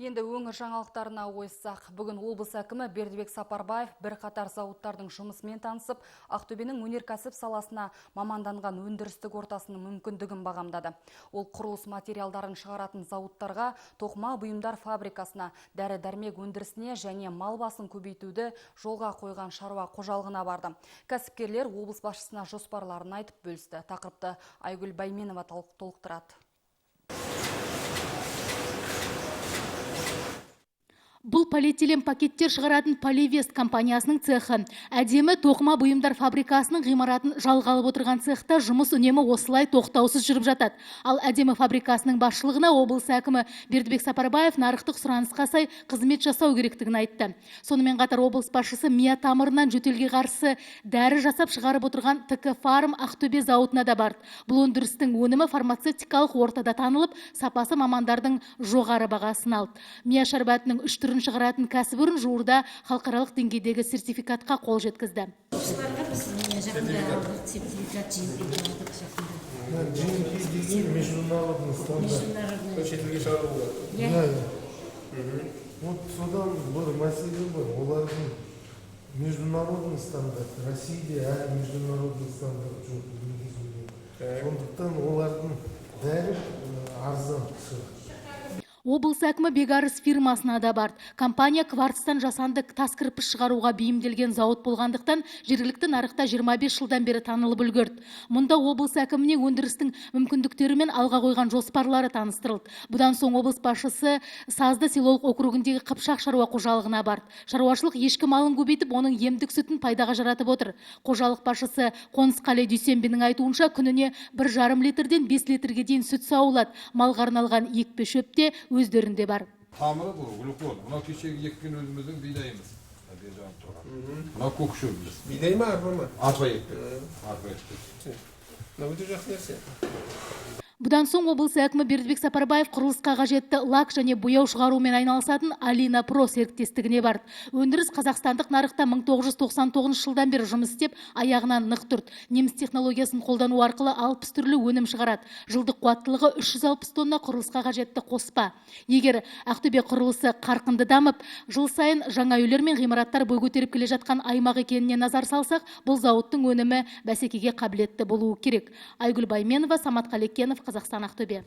Енді өңір жаңалықтарына ойыссақ, бүгін облыс әкімі Бердібек Сапарбаев бірқатар зауыттардың жұмысымен танысып, Ақтөбенің өнеркәсіп саласына маманданған өндірістік ортасының мүмкіндігін бағамдады. Ол құрылыс материалдарын шығаратын зауыттарға, тоқыма бұйымдар фабрикасына, дәрі-дәрмек өндірісіне және мал басын көбейтуді жолға қойған шаруа қожалығына барды. Кәсіпкерлер облыс басшысына жоспарларын айтып бөлісті. Тақырыпты Айгүл Байменова толықтырады. Бұл полиэтилен пакеттер шығаратын Поливест компаниясының цехы. Әдемі тоқыма бұйымдар фабрикасының ғимаратын жалға алып отырған цехта жұмыс үнемі осылай тоқтаусыз жүріп жатады. Ал әдемі фабрикасының басшылығына облыс әкімі Бердібек Сапарбаев нарықтық сұранысқа сай қызмет жасау керектігін айтты. Сонымен қатар облыс басшысы мия тамырынан жөтелге қарсы дәрі жасап шығарып отырған ТК Фарм Ақтөбе зауытына да барды. Бұл өндірістің өнімі фармацевтикалық ортада танылып, сапасы мамандардың жоғары бағасын алды. Мия шарбатының 3 түрін шығаратын кәсіпорын жуырда халықаралық деңгейдегі сертификатқа қол жеткізді. Международный стандарт. Шетелге шығару болады. Вот содан бір мәселе бар. Олардың международный стандарт. Россияда международный стандарт жоқ. Сондықтан олардың дәрі арзан шығады. Облыс әкімі Бегарыс фирмасына да барды. Компания кварцтан жасанды тас кірпіш шығаруға бейімделген зауыт болғандықтан жергілікті нарықта 25 жылдан бері танылып үлгерді. Мұнда облыс әкіміне өндірістің мүмкіндіктері мен алға қойған жоспарлары таныстырылды. Бұдан соң облыс басшысы Сазды селолық округіндегі Қыпшақ шаруа қожалығына барды. Шаруашылық ешкі малын көбейтіп, оның емдік сүтін пайдаға жаратып отыр. Қожалық басшысы Қонысқали Дүйсенбинің айтуынша күніне 1,5 литрден 5 литрге дейін сүт сауылады. Малға арналған екпе шөпте өздерінде бар. Тамыры бұл, глюкон. Мынау кешегі 2 күн өзіміздің бидайымыз. Мынау көк шөбіміз. Бидай ма, арпа ма? Арпа екпе. Арпа екпе. Мынау өте жақсы нәрсе. Бұдан соң облыс әкімі Бердібек Сапарбаев құрылысқа қажетті лак және бояу шығарумен айналысатын Алина Про серіктестігіне барды. Өндіріс қазақстандық нарықта 1999 жылдан бері жұмыс істеп, аяғынан нық тұрды. Неміс технологиясын қолдану арқылы 60 түрлі өнім шығарады. Жылдық қуаттылығы 360 тонна құрылысқа қажетті қоспа. Егер Ақтөбе құрылысы қарқынды дамып, жыл сайын жаңа үйлер мен ғимараттар бой көтеріп келе жатқан аймақ екеніне назар салсақ, бұл зауыттың өнімі бәсекеге қабілетті болуы керек. Айгүл Байменова, Самат Қалекенов, Қазақстан, Ақтөбе.